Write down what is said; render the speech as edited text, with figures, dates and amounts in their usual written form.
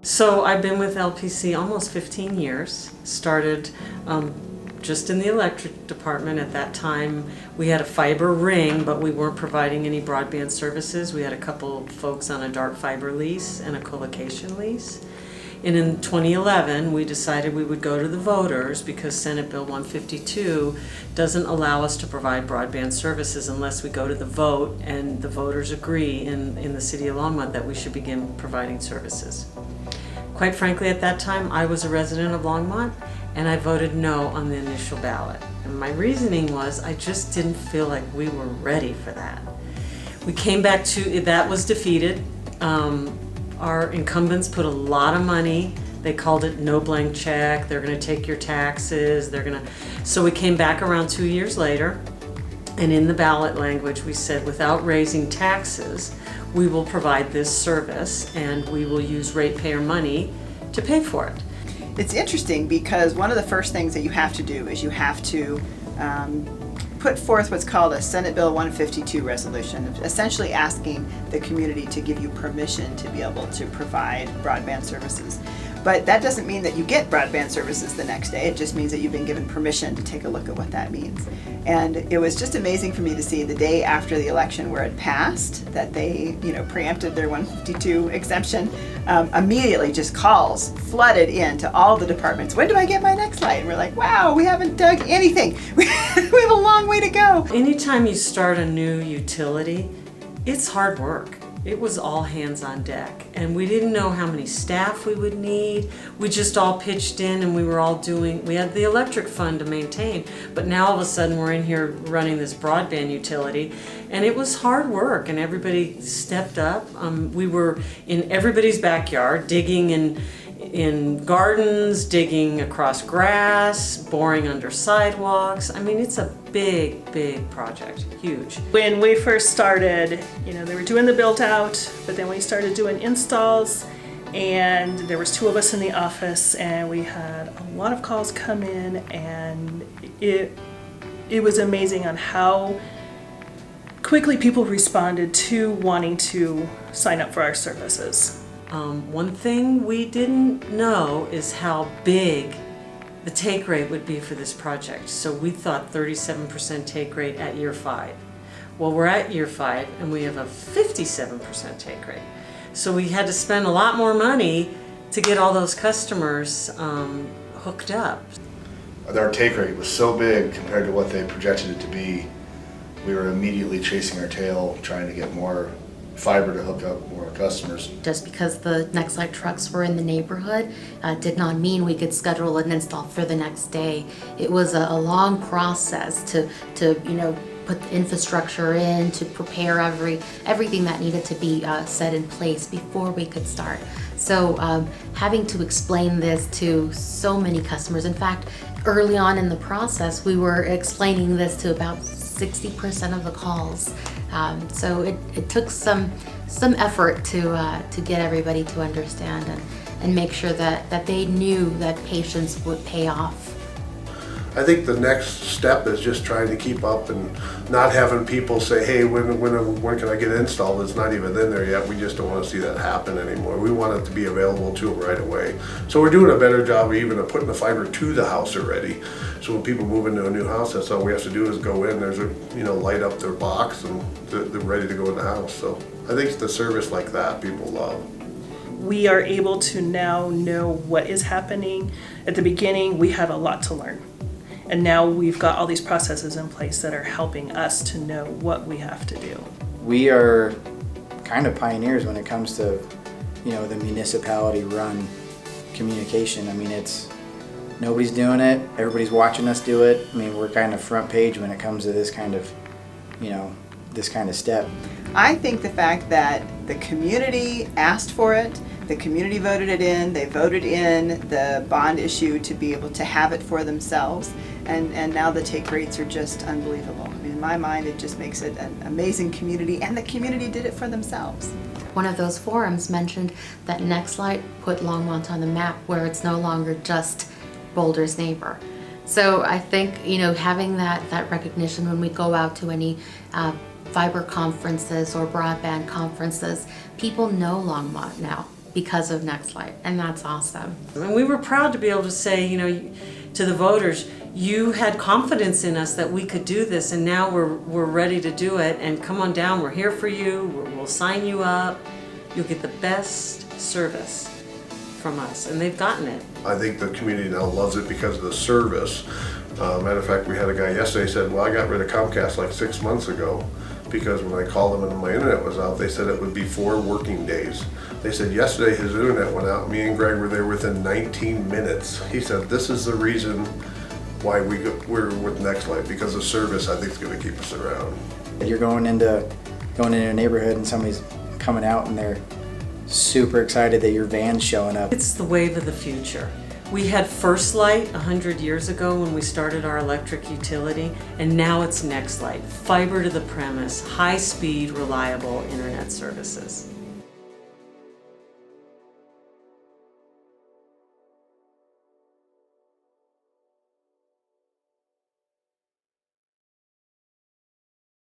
So I've been with LPC almost 15 years. Started just in the electric department. At that time, we had a fiber ring, but we weren't providing any broadband services. We had a couple folks on a dark fiber lease and a colocation lease. And in 2011, we decided we would go to the voters because Senate Bill 152 doesn't allow us to provide broadband services unless we go to the vote and the voters agree in the city of Longmont that we should begin providing services. Quite frankly, at that time, I was a resident of Longmont and I voted no on the initial ballot. And my reasoning was I just didn't feel like we were ready for that. We came back to, that was defeated. Our incumbents put a lot of money. They called it no blank check. They're going to take your taxes. So we came back around 2 years later, and in the ballot language we said without raising taxes, we will provide this service and we will use ratepayer money to pay for it. It's interesting because one of the first things that you have to do is you have to put forth what's called a Senate Bill 152 resolution, essentially asking the community to give you permission to be able to provide broadband services. But that doesn't mean that you get broadband services the next day. It just means that you've been given permission to take a look at what that means. And it was just amazing for me to see the day after the election where it passed that they, preempted their 152 exemption. Immediately just calls flooded into all the departments. When do I get my next light? And we're like, wow, we haven't dug anything. We have a long way to go. Anytime you start a new utility, it's hard work. It was all hands on deck, and we didn't know how many staff we would need. We just all pitched in and we had the electric fund to maintain, but now all of a sudden we're in here running this broadband utility, and it was hard work and everybody stepped up. We were in everybody's backyard, digging in gardens, digging across grass, boring under sidewalks. I mean, it's a big, big project, huge. When we first started, they were doing the build out, but then we started doing installs, and there was 2 of us in the office, and we had a lot of calls come in, and it was amazing on how quickly people responded to wanting to sign up for our services. One thing we didn't know is how big the take rate would be for this project. So we thought 37% take rate at year 5. Well, we're at year 5 and we have a 57% take rate. So we had to spend a lot more money to get all those customers hooked up. Our take rate was so big compared to what they projected it to be. We were immediately chasing our tail, trying to get more fiber to hook up more customers. Just because the Nextlight trucks were in the neighborhood did not mean we could schedule an install for the next day. It was a long process to put the infrastructure in, to prepare everything that needed to be set in place before we could start. So having to explain this to so many customers, in fact, early on in the process, we were explaining this to about 60% of the calls. So it took some effort to get everybody to understand and make sure that they knew that patience would pay off. I think the next step is just trying to keep up and not having people say, hey, when can I get it installed? It's not even in there yet. We just don't want to see that happen anymore. We want it to be available to them right away. So we're doing a better job of putting the fiber to the house already. So when people move into a new house, that's all we have to do is go in, there's light up their box and they're ready to go in the house. So I think it's the service like that people love. We are able to now know what is happening. At the beginning, we had a lot to learn. And now we've got all these processes in place that are helping us to know what we have to do. We are kind of pioneers when it comes to, the municipality-run communication. I mean, nobody's doing it. Everybody's watching us do it. I mean, we're kind of front page when it comes to this kind of, this kind of step. I think the fact that the community asked for it, the community voted it in, they voted in the bond issue to be able to have it for themselves, and now the take rates are just unbelievable. I mean, in my mind, it just makes it an amazing community, and the community did it for themselves. One of those forums mentioned that Nextlight put Longmont on the map where it's no longer just Boulder's neighbor. So I think, having that recognition when we go out to any fiber conferences or broadband conferences, people know Longmont now. because of Nextlight, and that's awesome. And we were proud to be able to say, you know, to the voters, you had confidence in us that we could do this, and now we're ready to do it, and come on down, we're here for you, we'll sign you up, you'll get the best service from us, and they've gotten it. I think the community now loves it because of the service. Matter of fact, we had a guy yesterday said, well, I got rid of Comcast like 6 months ago because when I called them and my internet was out, they said it would be 4 working days. They said yesterday his internet went out. Me and Greg were there within 19 minutes. He said, this is the reason why we're with Nextlight, because of service. I think is going to keep us around. You're going into a neighborhood and somebody's coming out and they're super excited that your van's showing up. It's the wave of the future. We had First Light 100 years ago when we started our electric utility, and now it's Nextlight, fiber to the premise, high-speed, reliable internet services.